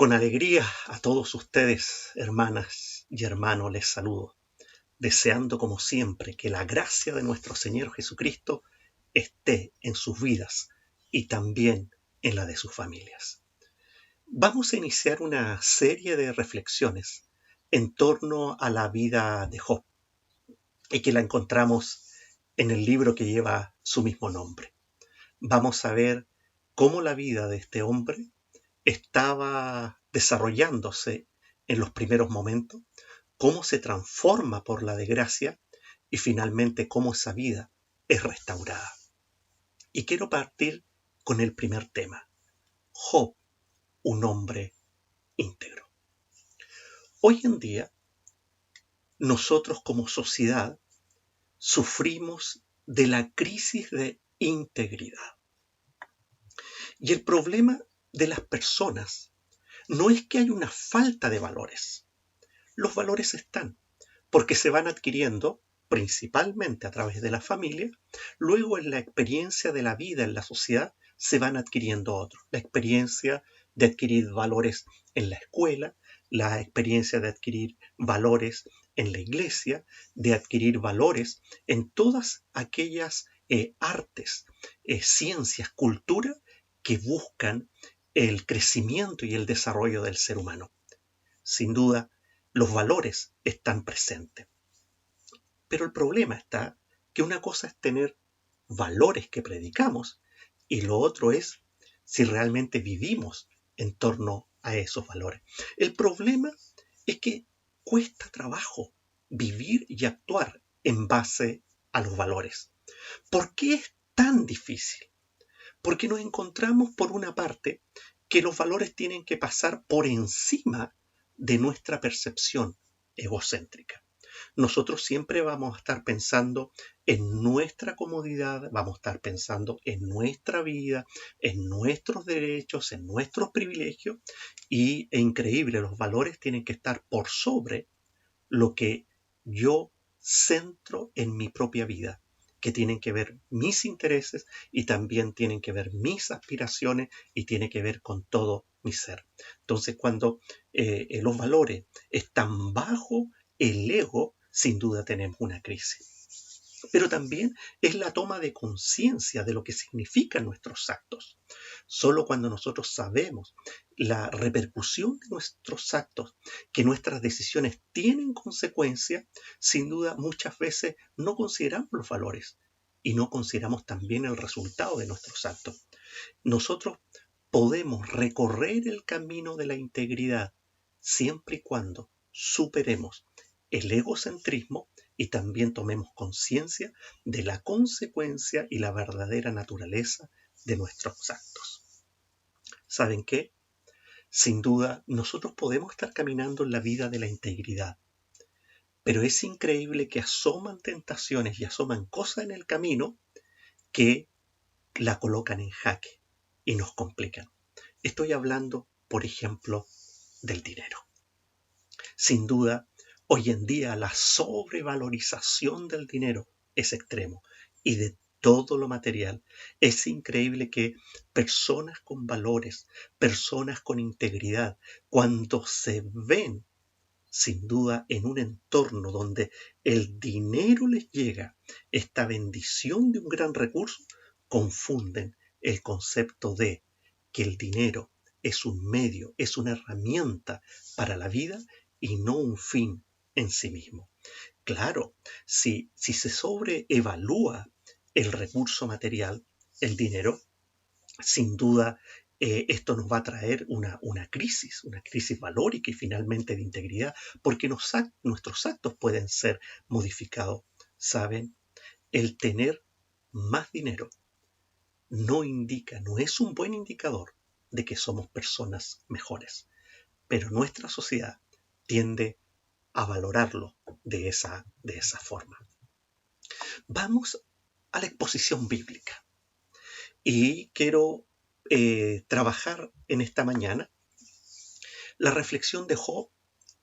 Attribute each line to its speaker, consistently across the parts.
Speaker 1: Con alegría a todos ustedes, hermanas y hermanos, les saludo, deseando como siempre que la gracia de nuestro Señor Jesucristo esté en sus vidas y también en la de sus familias. Vamos a iniciar una serie de reflexiones en torno a la vida de Job y que la encontramos en el libro que lleva su mismo nombre. Vamos a ver cómo la vida de este hombre estaba desarrollándose en los primeros momentos, cómo se transforma por la desgracia y finalmente cómo esa vida es restaurada. Y quiero partir con el primer tema: Job, un hombre íntegro. Hoy en día, nosotros como sociedad sufrimos de la crisis de integridad. Y el problema de las personas no es que haya una falta de valores. Los valores están, porque se van adquiriendo principalmente a través de la familia, luego en la experiencia de la vida en la sociedad se van adquiriendo otros. La experiencia de adquirir valores en la escuela, la experiencia de adquirir valores en la iglesia, de adquirir valores en todas aquellas artes, ciencias, cultura que buscan el crecimiento y el desarrollo del ser humano. Sin duda, los valores están presentes. Pero el problema está que una cosa es tener valores que predicamos y lo otro es si realmente vivimos en torno a esos valores. El problema es que cuesta trabajo vivir y actuar en base a los valores. ¿Por qué es tan difícil? Porque nos encontramos, por una parte, que los valores tienen que pasar por encima de nuestra percepción egocéntrica. Nosotros siempre vamos a estar pensando en nuestra comodidad, vamos a estar pensando en nuestra vida, en nuestros derechos, en nuestros privilegios, y es increíble, los valores tienen que estar por sobre lo que yo centro en mi propia vida, que tienen que ver mis intereses y también tienen que ver mis aspiraciones y tiene que ver con todo mi ser. Entonces, cuando los valores están bajo el ego, sin duda tenemos una crisis. Pero también es la toma de conciencia de lo que significan nuestros actos. Solo cuando nosotros sabemos la repercusión de nuestros actos, que nuestras decisiones tienen consecuencias, sin duda muchas veces no consideramos los valores y no consideramos también el resultado de nuestros actos. Nosotros podemos recorrer el camino de la integridad siempre y cuando superemos el egocentrismo y también tomemos conciencia de la consecuencia y la verdadera naturaleza de nuestros actos. ¿Saben qué? Sin duda, nosotros podemos estar caminando en la vida de la integridad, pero es increíble que asoman tentaciones y asoman cosas en el camino que la colocan en jaque y nos complican. Estoy hablando, por ejemplo, del dinero. Sin duda, hoy en día la sobrevalorización del dinero es extremo y de todo lo material. Es increíble que personas con valores, personas con integridad, cuando se ven sin duda en un entorno donde el dinero les llega, esta bendición de un gran recurso, confunden el concepto de que el dinero es un medio, es una herramienta para la vida y no un fin en sí mismo. Claro, si se sobreevalúa el recurso material, el dinero, sin duda esto nos va a traer una crisis valórica y finalmente de integridad, porque nuestros actos pueden ser modificados. ¿Saben? El tener más dinero no es un buen indicador de que somos personas mejores, pero nuestra sociedad tiende a valorarlo de esa forma. Vamos a la exposición bíblica y quiero trabajar en esta mañana la reflexión de Job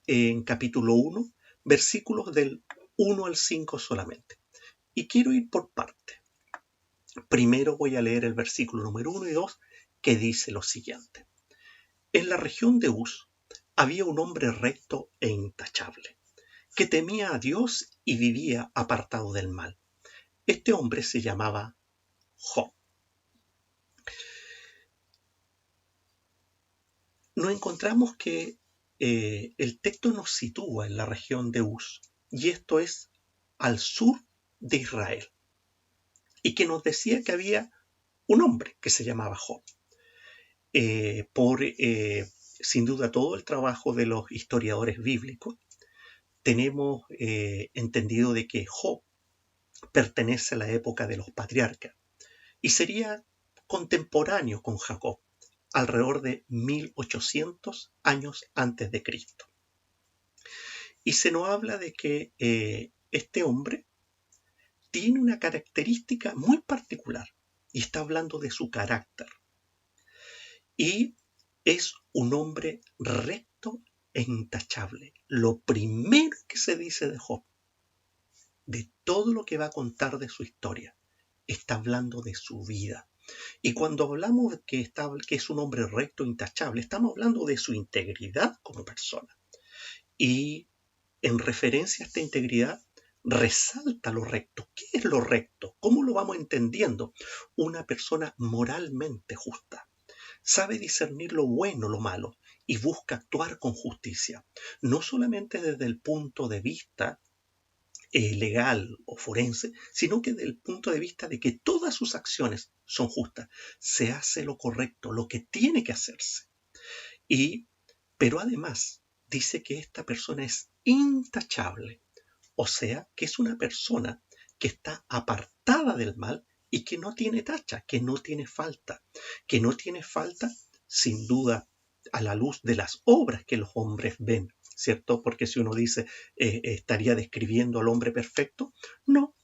Speaker 1: en capítulo 1, versículos del 1 al 5 solamente. Y quiero ir por parte. Primero voy a leer el versículo número 1 y 2, que dice lo siguiente: En la región de Uz había un hombre recto e intachable, que temía a Dios y vivía apartado del mal. Este hombre se llamaba Job. Nos encontramos que el texto nos sitúa en la región de Uz, y esto es al sur de Israel, y que nos decía que había un hombre que se llamaba Job. Sin duda, todo el trabajo de los historiadores bíblicos, tenemos entendido de que Job pertenece a la época de los patriarcas y sería contemporáneo con Jacob, alrededor de 1800 años antes de Cristo. Y se nos habla de que este hombre tiene una característica muy particular, y está hablando de su carácter. Y es un hombre recto e intachable. Lo primero que se dice de Job, de todo lo que va a contar de su historia, está hablando de su vida. Y cuando hablamos de que es un hombre recto e intachable, estamos hablando de su integridad como persona. Y en referencia a esta integridad, resalta lo recto. ¿Qué es lo recto? ¿Cómo lo vamos entendiendo? Una persona moralmente justa. Sabe discernir lo bueno, lo malo, y busca actuar con justicia. No solamente desde el punto de vista legal o forense, sino que desde el punto de vista de que todas sus acciones son justas. Se hace lo correcto, lo que tiene que hacerse. Pero además dice que esta persona es intachable, o sea, que es una persona que está apartada del mal y que no tiene tacha, que no tiene falta, sin duda a la luz de las obras que los hombres ven, ¿cierto? Porque si uno dice, ¿estaría describiendo al hombre perfecto? No,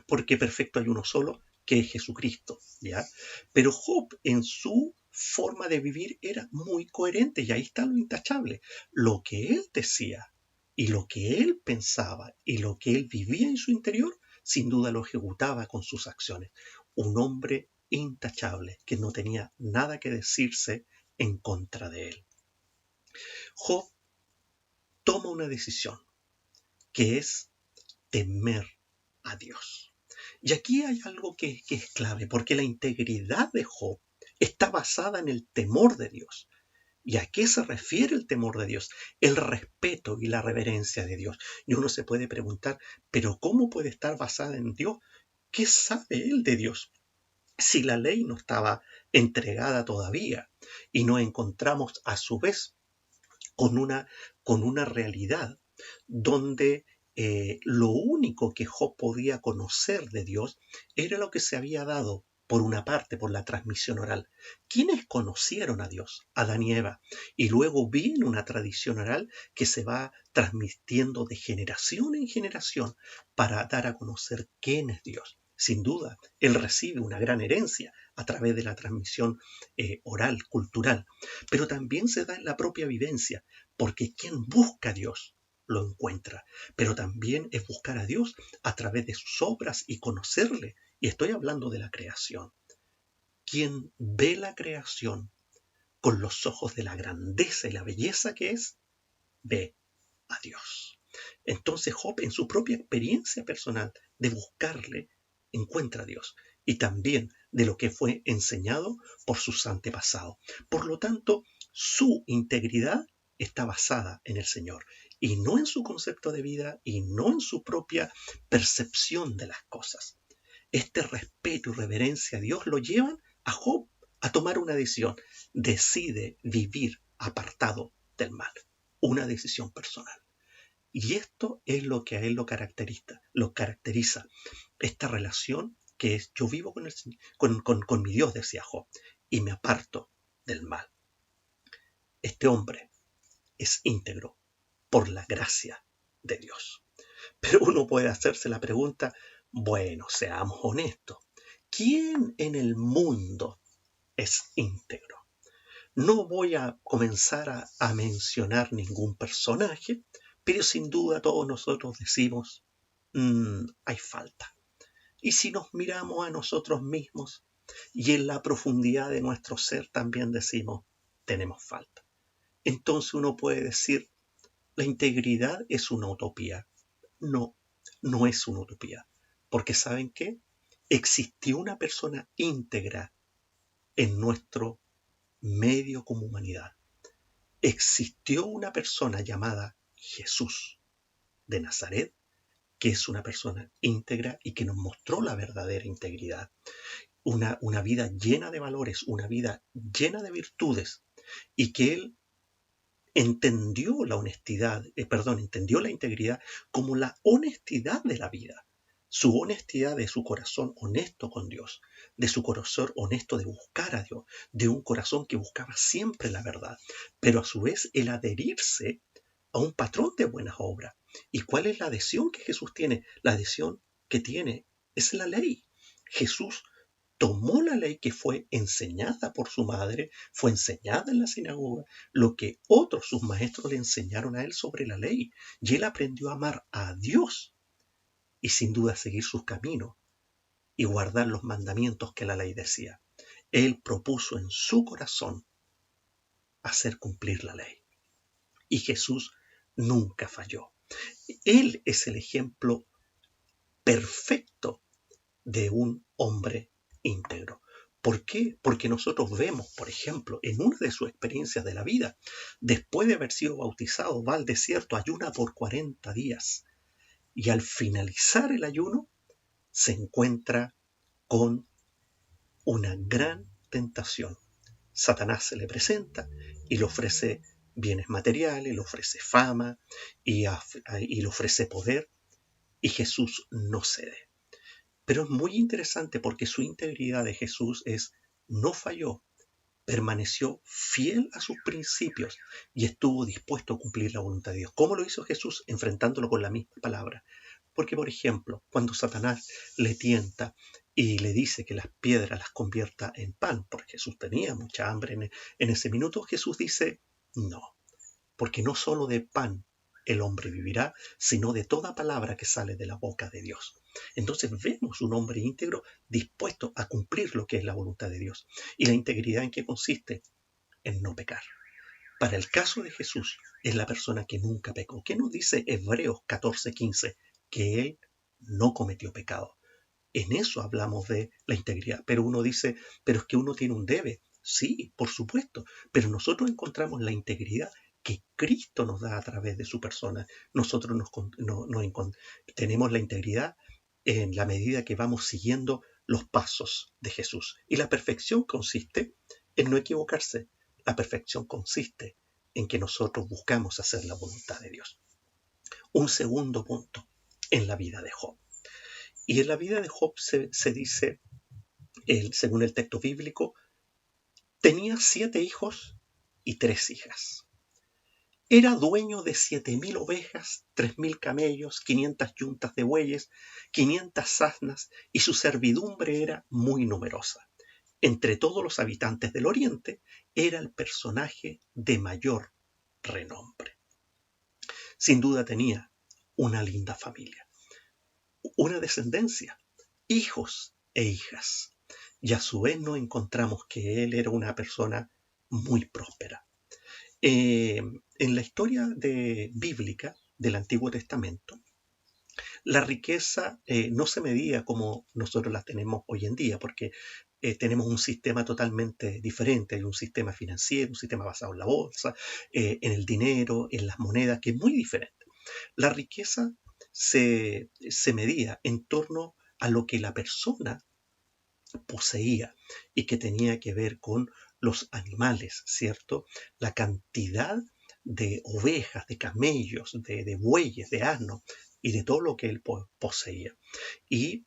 Speaker 1: porque perfecto hay uno solo, que es Jesucristo, ¿ya? Pero Job en su forma de vivir era muy coherente, y ahí está lo intachable. Lo que él decía y lo que él pensaba y lo que él vivía en su interior, sin duda lo ejecutaba con sus acciones. Un hombre intachable que no tenía nada que decirse en contra de él. Job toma una decisión, que es temer a Dios. Y aquí hay algo que es clave, porque la integridad de Job está basada en el temor de Dios. ¿Y a qué se refiere el temor de Dios? El respeto y la reverencia de Dios. Y uno se puede preguntar, ¿pero cómo puede estar basada en Dios? ¿Qué sabe él de Dios? Si la ley no estaba entregada todavía, y nos encontramos a su vez con una realidad donde lo único que Job podía conocer de Dios era lo que se había dado, por una parte, por la transmisión oral. ¿Quiénes conocieron a Dios? Adán y Eva. Y luego viene una tradición oral que se va transmitiendo de generación en generación para dar a conocer quién es Dios. Sin duda, él recibe una gran herencia a través de la transmisión oral, cultural, pero también se da en la propia vivencia, porque quien busca a Dios lo encuentra, pero también es buscar a Dios a través de sus obras y conocerle. Y estoy hablando de la creación. Quien ve la creación con los ojos de la grandeza y la belleza que es, ve a Dios. Entonces Job, en su propia experiencia personal de buscarle, encuentra a Dios, y también de lo que fue enseñado por sus antepasados. Por lo tanto, su integridad está basada en el Señor, y no en su concepto de vida, y no en su propia percepción de las cosas. Este respeto y reverencia a Dios lo llevan a Job a tomar una decisión. Decide vivir apartado del mal. Una decisión personal. Y esto es lo que a él lo caracteriza. Esta relación que es: yo vivo con mi Dios, decía Job, y me aparto del mal. Este hombre es íntegro por la gracia de Dios. Pero uno puede hacerse la pregunta, bueno, seamos honestos, ¿quién en el mundo es íntegro? No voy a comenzar a mencionar ningún personaje, pero sin duda todos nosotros decimos, hay falta. Y si nos miramos a nosotros mismos y en la profundidad de nuestro ser también decimos, tenemos falta. Entonces uno puede decir, la integridad es una utopía. No, no es una utopía. Porque ¿saben qué? Existió una persona íntegra en nuestro medio como humanidad. Existió una persona llamada Jesús de Nazaret, que es una persona íntegra y que nos mostró la verdadera integridad. Una vida llena de valores, una vida llena de virtudes, y que él entendió la honestidad, entendió la integridad como la honestidad de la vida. Su honestidad de su corazón honesto con Dios, de su corazón honesto de buscar a Dios, de un corazón que buscaba siempre la verdad, pero a su vez el adherirse a un patrón de buenas obras. ¿Y cuál es la adhesión que Jesús tiene? La adhesión que tiene es la ley. Jesús tomó la ley que fue enseñada por su madre, fue enseñada en la sinagoga, lo que otros, sus maestros, le enseñaron a él sobre la ley. Y él aprendió a amar a Dios y sin duda seguir sus caminos y guardar los mandamientos que la ley decía. Él propuso en su corazón hacer cumplir la ley. Y Jesús nunca falló. Él es el ejemplo perfecto de un hombre íntegro. ¿Por qué? Porque nosotros vemos, por ejemplo, en una de sus experiencias de la vida, después de haber sido bautizado, va al desierto, ayuna por 40 días. Y al finalizar el ayuno, se encuentra con una gran tentación. Satanás se le presenta y le ofrece bienes materiales, le ofrece fama y le ofrece poder, y Jesús no cede. Pero es muy interesante porque su integridad de Jesús no falló, permaneció fiel a sus principios y estuvo dispuesto a cumplir la voluntad de Dios. ¿Cómo lo hizo Jesús? Enfrentándolo con la misma palabra. Porque, por ejemplo, cuando Satanás le tienta y le dice que las piedras las convierta en pan, porque Jesús tenía mucha hambre en ese minuto, Jesús dice, no, porque no solo de pan el hombre vivirá, sino de toda palabra que sale de la boca de Dios. Entonces vemos un hombre íntegro dispuesto a cumplir lo que es la voluntad de Dios. ¿Y la integridad en qué consiste? En no pecar. Para el caso de Jesús, es la persona que nunca pecó. ¿Qué nos dice Hebreos 14:15? Que él no cometió pecado. En eso hablamos de la integridad. Pero uno dice, pero es que uno tiene un debe. Sí, por supuesto, pero nosotros encontramos la integridad que Cristo nos da a través de su persona. Nosotros tenemos la integridad en la medida que vamos siguiendo los pasos de Jesús. Y la perfección consiste en no equivocarse. La perfección consiste en que nosotros buscamos hacer la voluntad de Dios. Un segundo punto, en la vida de Job. Y en la vida de Job se dice, según el texto bíblico, tenía 7 hijos y 3 hijas. Era dueño de 7.000 ovejas, 3.000 camellos, 500 yuntas de bueyes, 500 asnas, y su servidumbre era muy numerosa. Entre todos los habitantes del oriente, era el personaje de mayor renombre. Sin duda tenía una linda familia, una descendencia, hijos e hijas. Y a su vez nos encontramos que él era una persona muy próspera. En la historia bíblica del Antiguo Testamento, la riqueza no se medía como nosotros la tenemos hoy en día, porque tenemos un sistema totalmente diferente. Hay un sistema financiero, un sistema basado en la bolsa, en el dinero, en las monedas, que es muy diferente. La riqueza se medía en torno a lo que la persona poseía y que tenía que ver con los animales, ¿cierto? La cantidad de ovejas, de camellos, de bueyes, de asnos y de todo lo que él poseía. Y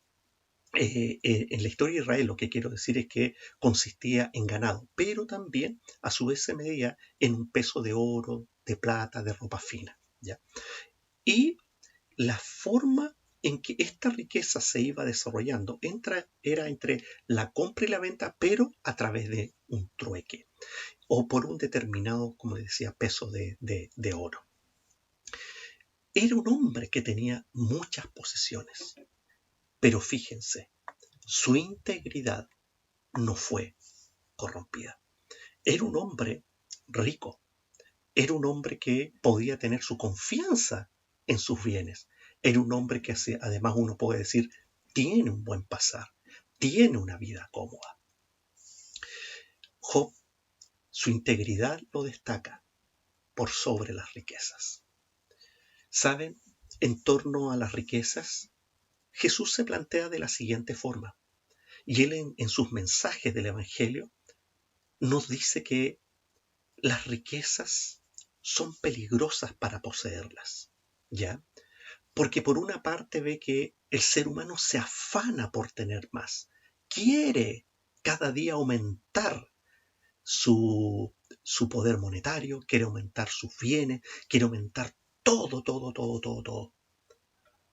Speaker 1: en la historia de Israel lo que quiero decir es que consistía en ganado, pero también a su vez se medía en un peso de oro, de plata, de ropa fina, ¿ya? Y la forma en que esta riqueza se iba desarrollando era entre la compra y la venta, pero a través de un trueque o por un determinado, como decía, peso de oro. Era un hombre que tenía muchas posesiones, pero fíjense, su integridad no fue corrompida. Era un hombre rico. Era un hombre que podía tener su confianza en sus bienes. Era un hombre que además uno puede decir, tiene un buen pasar, tiene una vida cómoda. Job, su integridad lo destaca por sobre las riquezas. ¿Saben? En torno a las riquezas, Jesús se plantea de la siguiente forma. Y él en sus mensajes del Evangelio nos dice que las riquezas son peligrosas para poseerlas, ¿ya? Porque por una parte ve que el ser humano se afana por tener más, quiere cada día aumentar su poder monetario, quiere aumentar sus bienes, quiere aumentar todo.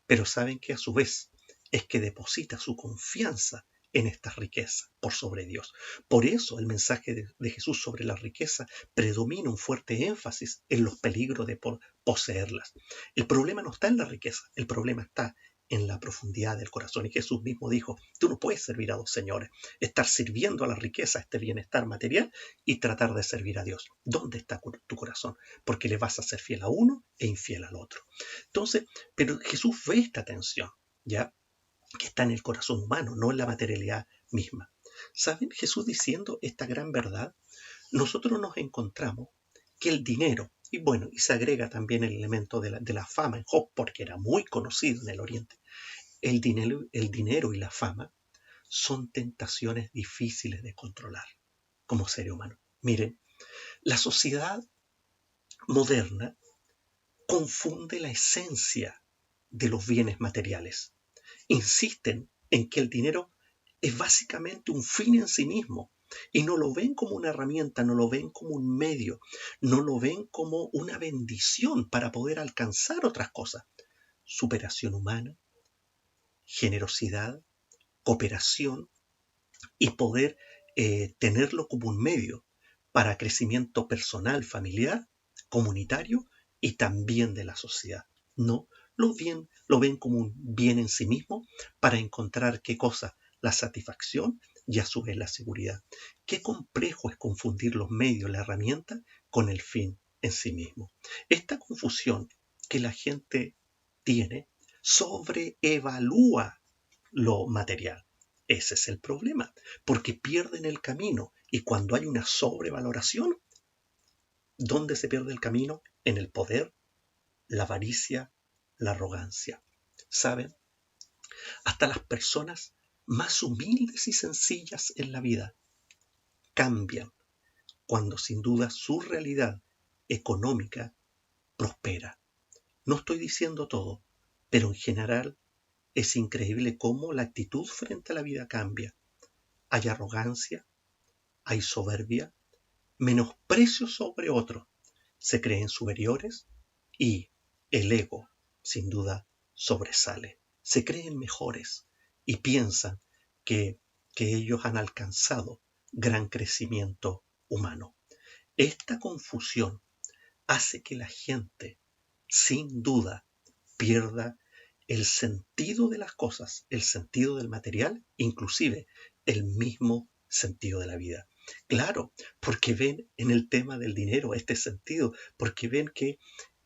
Speaker 1: Pero saben que a su vez es que deposita su confianza en estas riquezas por sobre Dios. Por eso el mensaje de Jesús sobre la riqueza predomina un fuerte énfasis en los peligros de poseerlas. El problema no está en la riqueza, el problema está en la profundidad del corazón. Y Jesús mismo dijo, tú no puedes servir a dos señores, estar sirviendo a la riqueza, este bienestar material, y tratar de servir a Dios. ¿Dónde está tu corazón? Porque le vas a ser fiel a uno e infiel al otro. Entonces, pero Jesús ve esta tensión, ¿ya? Que está en el corazón humano, no en la materialidad misma. ¿Saben? Jesús diciendo esta gran verdad, nosotros nos encontramos que el dinero, y bueno, y se agrega también el elemento de la fama en Job, porque era muy conocido en el Oriente, el dinero y la fama son tentaciones difíciles de controlar como ser humano. Miren, la sociedad moderna confunde la esencia de los bienes materiales. Insisten en que el dinero es básicamente un fin en sí mismo y no lo ven como una herramienta, no lo ven como un medio, no lo ven como una bendición para poder alcanzar otras cosas. Superación humana, generosidad, cooperación y poder tenerlo como un medio para crecimiento personal, familiar, comunitario y también de la sociedad. No, lo ven como un bien en sí mismo para encontrar qué cosa, la satisfacción y a su vez la seguridad. Qué complejo es confundir los medios, la herramienta, con el fin en sí mismo. Esta confusión que la gente tiene sobreevalúa lo material. Ese es el problema, porque pierden el camino y cuando hay una sobrevaloración, ¿dónde se pierde el camino? En el poder, la avaricia, la arrogancia. ¿Saben? Hasta las personas más humildes y sencillas en la vida cambian cuando sin duda su realidad económica prospera. No estoy diciendo todo, pero en general es increíble cómo la actitud frente a la vida cambia. Hay arrogancia, hay soberbia, menosprecio sobre otros, se creen superiores y el ego, sin duda, sobresale. Se creen mejores y piensan que, que ellos han alcanzado gran crecimiento humano. Esta confusión hace que la gente, sin duda, pierda el sentido de las cosas, el sentido del material, inclusive el mismo sentido de la vida. Claro, porque ven en el tema del dinero este sentido, porque ven que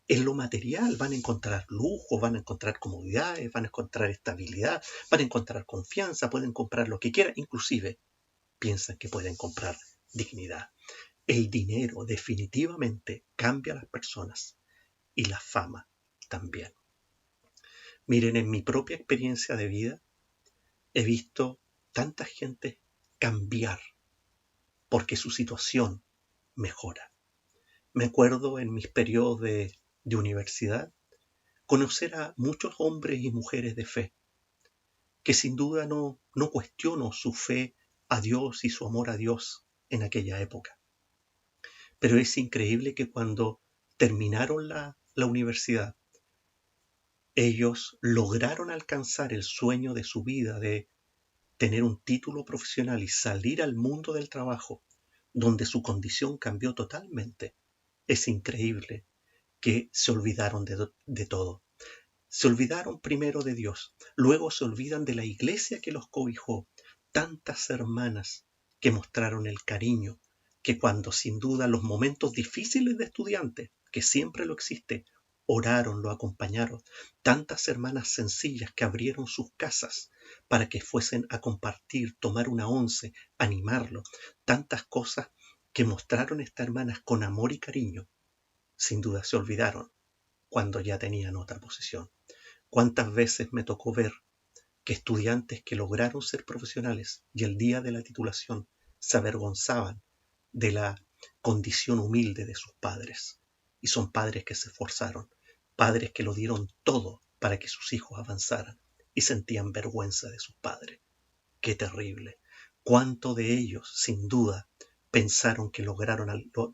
Speaker 1: en lo material van a encontrar lujo, van a encontrar comodidades, van a encontrar estabilidad, van a encontrar confianza, pueden comprar lo que quieran, inclusive piensan que pueden comprar dignidad. El dinero definitivamente cambia a las personas y la fama también. Miren, en mi propia experiencia de vida he visto tanta gente cambiar porque su situación mejora. Me acuerdo en mis periodos de universidad conocer a muchos hombres y mujeres de fe que sin duda no cuestiono su fe a Dios y su amor a Dios en aquella época. Pero es increíble que cuando terminaron la universidad, ellos lograron alcanzar el sueño de su vida de tener un título profesional y salir al mundo del trabajo, donde su condición cambió totalmente. Es increíble que se olvidaron de todo. Se olvidaron primero de Dios, luego se olvidan de la iglesia que los cobijó, tantas hermanas que mostraron el cariño que cuando sin duda los momentos difíciles de estudiante, que siempre lo existe, oraron, lo acompañaron, tantas hermanas sencillas que abrieron sus casas para que fuesen a compartir, tomar una once, animarlo, tantas cosas que mostraron estas hermanas con amor y cariño, sin duda se olvidaron cuando ya tenían otra posición. ¿Cuántas veces me tocó ver que estudiantes que lograron ser profesionales y el día de la titulación se avergonzaban de la condición humilde de sus padres? Y son padres que se esforzaron, padres que lo dieron todo para que sus hijos avanzaran y sentían vergüenza de sus padres. ¡Qué terrible! ¿Cuánto de ellos, sin duda, pensaron que lo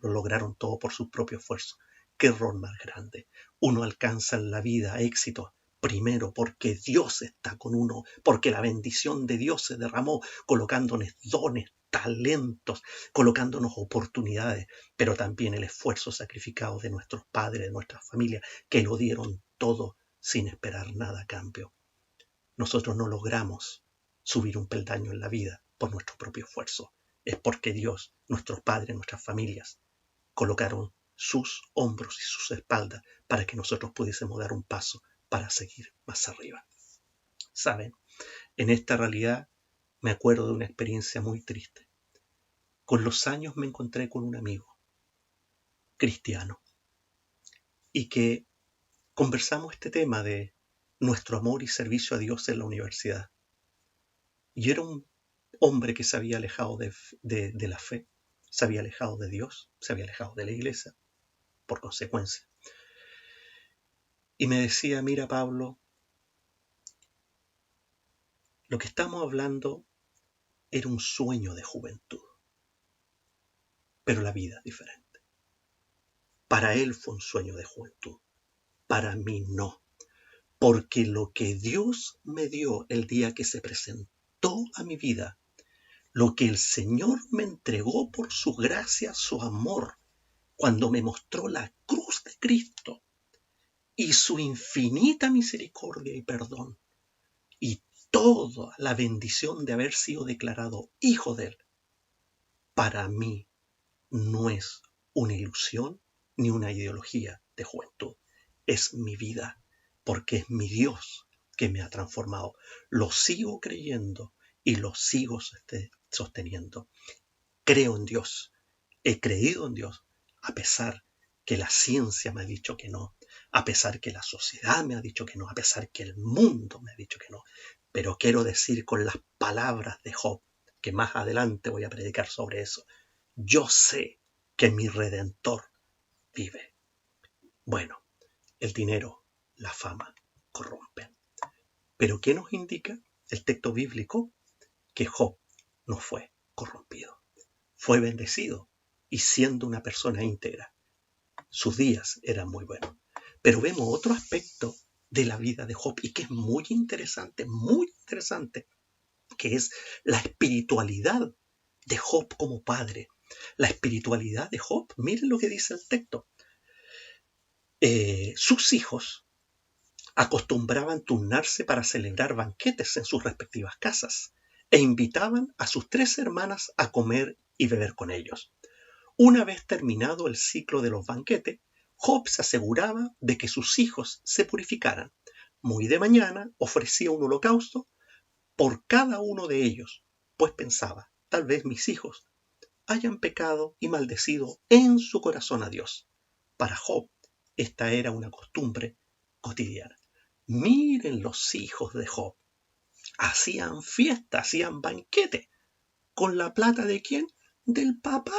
Speaker 1: lograron todo por su propio esfuerzo? ¡Qué error más grande! Uno alcanza en la vida éxito primero porque Dios está con uno, porque la bendición de Dios se derramó colocándonos dones, talentos, colocándonos oportunidades, pero también el esfuerzo sacrificado de nuestros padres, de nuestras familias, que lo dieron todo sin esperar nada a cambio. Nosotros no logramos subir un peldaño en la vida por nuestro propio esfuerzo. Es porque Dios, nuestros padres, nuestras familias, colocaron sus hombros y sus espaldas para que nosotros pudiésemos dar un paso para seguir más arriba. ¿Saben? En esta realidad me acuerdo de una experiencia muy triste. Con los años me encontré con un amigo cristiano y que conversamos este tema de nuestro amor y servicio a Dios en la universidad. Y era un hombre que se había alejado de la fe, se había alejado de Dios, se había alejado de la iglesia, por consecuencia. Y me decía, mira Pablo, lo que estamos hablando era un sueño de juventud, pero la vida es diferente. Para él fue un sueño de juventud, para mí no, porque lo que Dios me dio el día que se presentó a mi vida, lo que el Señor me entregó por su gracia, su amor, cuando me mostró la cruz de Cristo y su infinita misericordia y perdón, y toda la bendición de haber sido declarado hijo de Él, para mí no es una ilusión ni una ideología de juventud. Es mi vida, porque es mi Dios que me ha transformado. Lo sigo creyendo y lo sigo sosteniendo. Creo en Dios, he creído en Dios, a pesar que la ciencia me ha dicho que no, a pesar que la sociedad me ha dicho que no, a pesar que el mundo me ha dicho que no. Pero quiero decir con las palabras de Job, que más adelante voy a predicar sobre eso, yo sé que mi Redentor vive. Bueno, el dinero, la fama, corrompen. Pero ¿qué nos indica el texto bíblico? Que Job no fue corrompido, fue bendecido y siendo una persona íntegra. Sus días eran muy buenos. Pero vemos otro aspecto de la vida de Job y que es muy interesante, que es la espiritualidad de Job como padre. La espiritualidad de Job, miren lo que dice el texto. Sus hijos acostumbraban turnarse para celebrar banquetes en sus respectivas casas e invitaban a sus 3 hermanas a comer y beber con ellos. Una vez terminado el ciclo de los banquetes, Job se aseguraba de que sus hijos se purificaran. Muy de mañana ofrecía un holocausto por cada uno de ellos, pues pensaba, tal vez mis hijos hayan pecado y maldecido en su corazón a Dios. Para Job, esta era una costumbre cotidiana. Miren los hijos de Job. Hacían fiesta, hacían banquete. ¿Con la plata de quién? Del papá.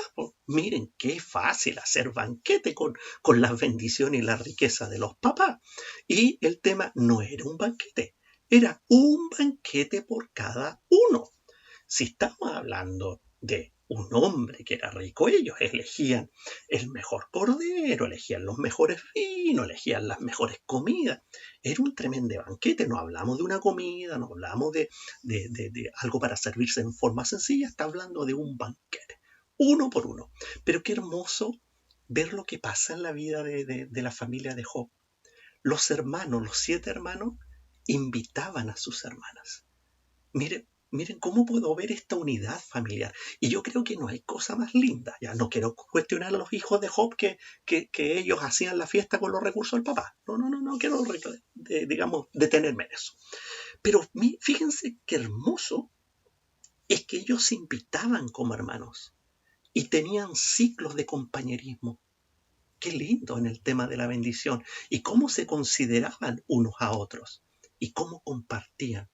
Speaker 1: Miren qué fácil hacer banquete con las bendiciones y la riqueza de los papás. Y el tema no era un banquete, era un banquete por cada uno. Si estamos hablando de un hombre que era rico, ellos elegían el mejor cordero, elegían los mejores vinos, elegían las mejores comidas. Era un tremendo banquete, no hablamos de una comida, no hablamos de algo para servirse en forma sencilla, está hablando de un banquete, uno por uno. Pero qué hermoso ver lo que pasa en la vida de la familia de Job. Los hermanos, los 7 hermanos, invitaban a sus hermanas. Mire, Miren cómo puedo ver esta unidad familiar. Y yo creo que no hay cosa más linda. Ya no quiero cuestionar a los hijos de Job que ellos hacían la fiesta con los recursos del papá. No quiero, digamos, detenerme en eso. Pero fíjense qué hermoso es que ellos se invitaban como hermanos y tenían ciclos de compañerismo. Qué lindo en el tema de la bendición y cómo se consideraban unos a otros y cómo compartían.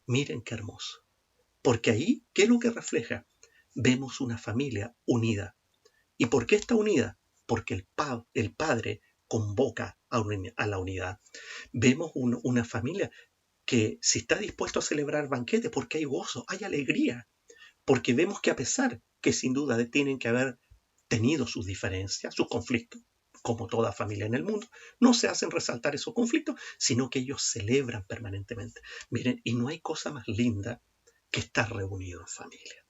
Speaker 1: Miren qué hermoso. Porque ahí, ¿qué es lo que refleja? Vemos una familia unida. ¿Y por qué está unida? Porque el Padre convoca a la unidad. Vemos una familia que si está dispuesto a celebrar banquetes, porque hay gozo, hay alegría, porque vemos que a pesar que sin duda tienen que haber tenido sus diferencias, sus conflictos, como toda familia en el mundo, no se hacen resaltar esos conflictos, sino que ellos celebran permanentemente. Miren, y no hay cosa más linda que estar reunido en familia.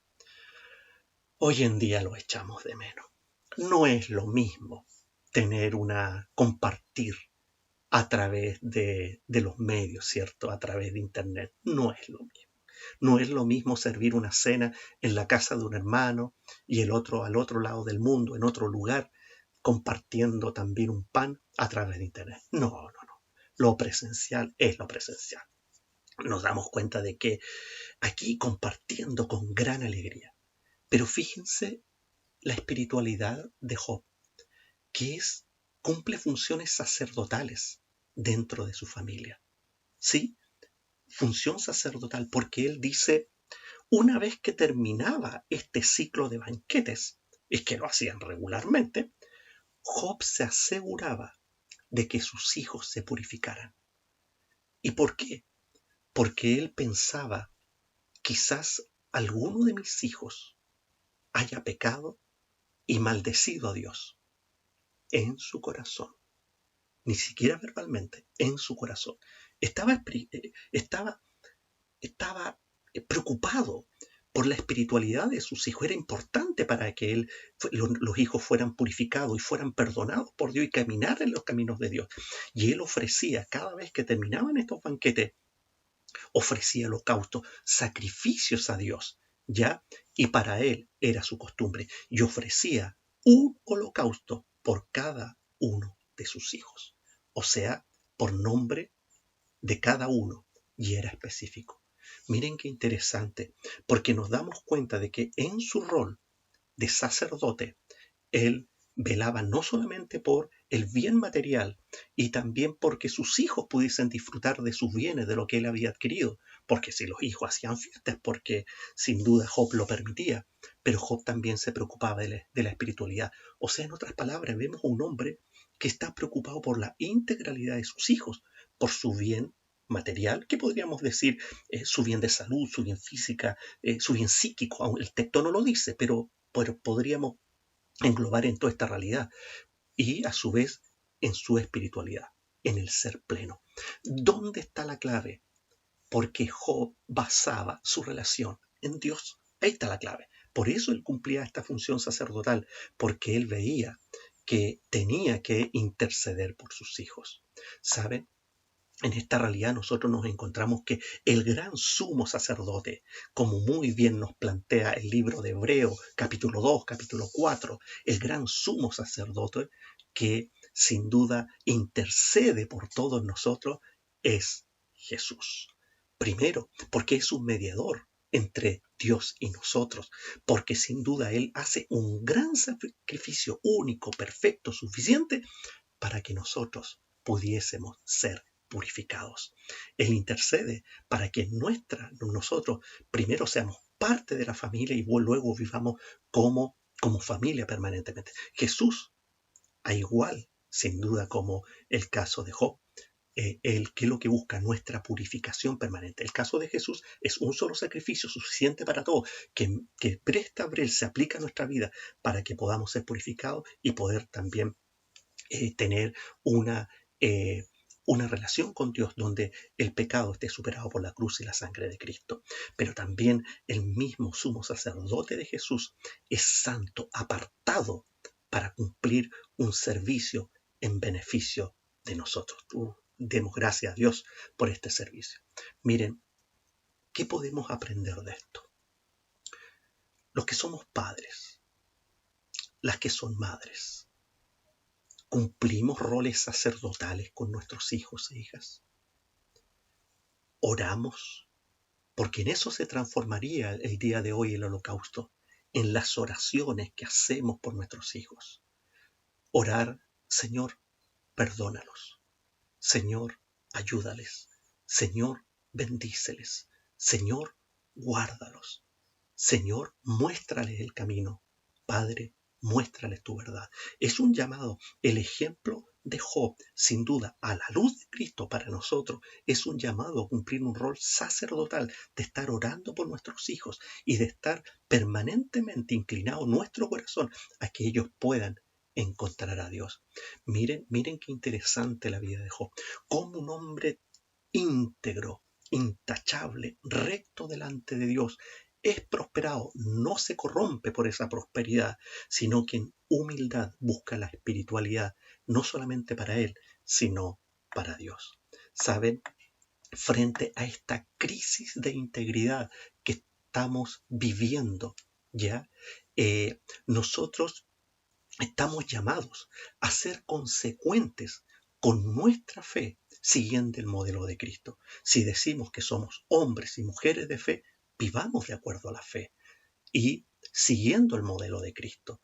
Speaker 1: Hoy en día lo echamos de menos. No es lo mismo compartir a través de los medios, ¿cierto? A través de Internet. No es lo mismo. No es lo mismo servir una cena en la casa de un hermano y el otro al otro lado del mundo, en otro lugar, compartiendo también un pan a través de Internet. No. Lo presencial es lo presencial. Nos damos cuenta de que aquí compartiendo con gran alegría. Pero fíjense la espiritualidad de Job, que cumple funciones sacerdotales dentro de su familia. ¿Sí? Función sacerdotal, porque él dice, una vez que terminaba este ciclo de banquetes, es que lo hacían regularmente, Job se aseguraba de que sus hijos se purificaran. ¿Y por qué? Porque él pensaba, quizás alguno de mis hijos haya pecado y maldecido a Dios en su corazón. Ni siquiera verbalmente, en su corazón. Estaba preocupado por la espiritualidad de sus hijos. Era importante para que los hijos fueran purificados y fueran perdonados por Dios y caminaran en los caminos de Dios. Y él ofrecía, cada vez que terminaban estos banquetes, ofrecía holocaustos, sacrificios a Dios, ¿ya? Y para él era su costumbre. Y ofrecía un holocausto por cada uno de sus hijos. O sea, por nombre de cada uno. Y era específico. Miren qué interesante, porque nos damos cuenta de que en su rol de sacerdote, él velaba no solamente por el bien material y también porque sus hijos pudiesen disfrutar de sus bienes, de lo que él había adquirido, porque si los hijos hacían fiestas, porque sin duda Job lo permitía, pero Job también se preocupaba de la espiritualidad. O sea, en otras palabras, vemos a un hombre que está preocupado por la integralidad de sus hijos, por su bien material, que podríamos decir su bien de salud, su bien física, su bien psíquico, aun el texto no lo dice, pero podríamos englobar en toda esta realidad y a su vez en su espiritualidad, en el ser pleno. ¿Dónde está la clave? Porque Job basaba su relación en Dios. Ahí está la clave. Por eso él cumplía esta función sacerdotal, porque él veía que tenía que interceder por sus hijos. ¿Saben? En esta realidad nosotros nos encontramos que el gran sumo sacerdote, como muy bien nos plantea el libro de Hebreo, capítulo 2, capítulo 4, el gran sumo sacerdote que sin duda intercede por todos nosotros es Jesús. Primero, porque es un mediador entre Dios y nosotros, porque sin duda Él hace un gran sacrificio único, perfecto, suficiente para que nosotros pudiésemos ser purificados. Él intercede para que nosotros primero seamos parte de la familia y luego vivamos como familia permanentemente. Jesús, a igual, sin duda, como el caso de Job, él que es lo que busca nuestra purificación permanente. El caso de Jesús es un solo sacrificio suficiente para todos, que presta a se aplica a nuestra vida para que podamos ser purificados y poder también tener una, eh, una relación con Dios donde el pecado esté superado por la cruz y la sangre de Cristo. Pero también el mismo sumo sacerdote de Jesús es santo, apartado para cumplir un servicio en beneficio de nosotros. Demos gracias a Dios por este servicio. Miren, ¿Qué podemos aprender de esto? Los que somos padres, las que son madres, ¿cumplimos roles sacerdotales con nuestros hijos e hijas? ¿Oramos? Porque en eso se transformaría el día de hoy el holocausto, en las oraciones que hacemos por nuestros hijos. Orar, Señor, perdónalos. Señor, ayúdales. Señor, bendíceles. Señor, guárdalos. Señor, muéstrales el camino. Padre, muéstrales tu verdad. Es un llamado. El ejemplo de Job, sin duda, a la luz de Cristo para nosotros, es un llamado a cumplir un rol sacerdotal, de estar orando por nuestros hijos y de estar permanentemente inclinado nuestro corazón a que ellos puedan encontrar a Dios. Miren qué interesante la vida de Job. Como un hombre íntegro, intachable, recto delante de Dios, es prosperado, no se corrompe por esa prosperidad, sino que en humildad busca la espiritualidad, no solamente para él, sino para Dios. ¿Saben? Frente a esta crisis de integridad que estamos viviendo, ¿ya? Nosotros estamos llamados a ser consecuentes con nuestra fe, siguiendo el modelo de Cristo. Si decimos que somos hombres y mujeres de fe, vivamos de acuerdo a la fe y siguiendo el modelo de Cristo.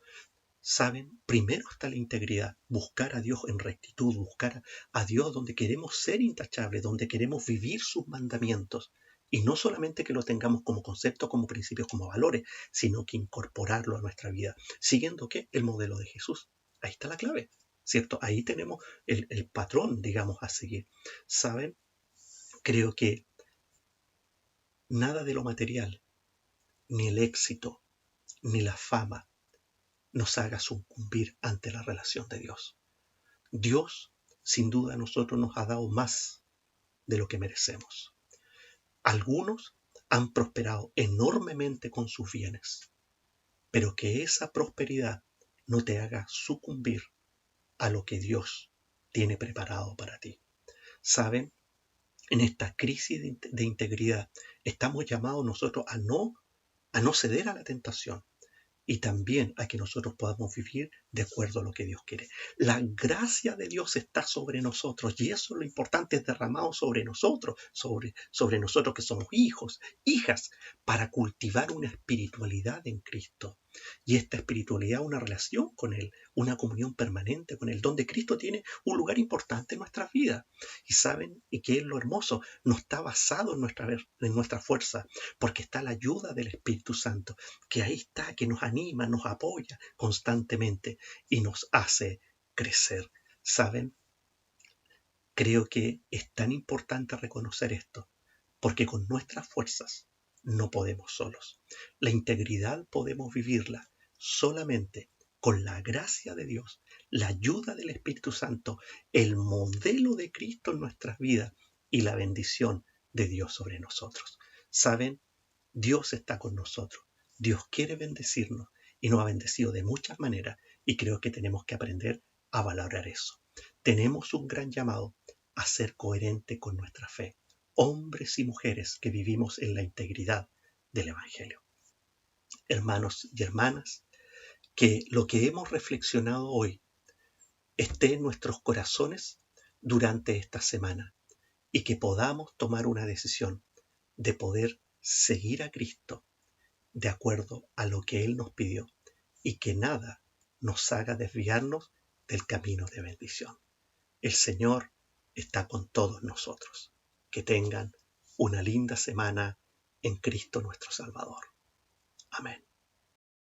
Speaker 1: ¿Saben? Primero está la integridad, buscar a Dios en rectitud, buscar a Dios donde queremos ser intachables, donde queremos vivir sus mandamientos. Y no solamente que lo tengamos como concepto, como principios, como valores, sino que incorporarlo a nuestra vida. ¿Siguiendo qué? El modelo de Jesús. Ahí está la clave, ¿cierto? Ahí tenemos el patrón, digamos, a seguir. ¿Saben? Creo que nada de lo material, ni el éxito, ni la fama, nos haga sucumbir ante la relación de Dios. Dios, sin duda, a nosotros nos ha dado más de lo que merecemos. Algunos han prosperado enormemente con sus bienes, pero que esa prosperidad no te haga sucumbir a lo que Dios tiene preparado para ti. ¿Saben? En esta crisis de integridad estamos llamados nosotros a no ceder a la tentación, y también a que nosotros podamos vivir de acuerdo a lo que Dios quiere. La gracia de Dios está sobre nosotros y eso es lo importante, es derramado sobre nosotros, sobre nosotros que somos hijos, hijas, para cultivar una espiritualidad en Cristo. Y esta espiritualidad, una relación con Él, una comunión permanente con Él, donde Cristo tiene un lugar importante en nuestras vidas. Y saben, y que es lo hermoso, no está basado en nuestra fuerza, porque está la ayuda del Espíritu Santo, que ahí está, que nos anima, nos apoya constantemente y nos hace crecer. ¿Saben? Creo que es tan importante reconocer esto, porque con nuestras fuerzas no podemos solos. La integridad podemos vivirla solamente con la gracia de Dios, la ayuda del Espíritu Santo, el modelo de Cristo en nuestras vidas y la bendición de Dios sobre nosotros. ¿Saben? Dios está con nosotros. Dios quiere bendecirnos y nos ha bendecido de muchas maneras y creo que tenemos que aprender a valorar eso. Tenemos un gran llamado a ser coherente con nuestra fe, hombres y mujeres que vivimos en la integridad del Evangelio. Hermanos y hermanas, que lo que hemos reflexionado hoy esté en nuestros corazones durante esta semana y que podamos tomar una decisión de poder seguir a Cristo de acuerdo a lo que Él nos pidió y que nada nos haga desviarnos del camino de bendición. El Señor está con todos nosotros. Que tengan una linda semana en Cristo nuestro Salvador. Amén.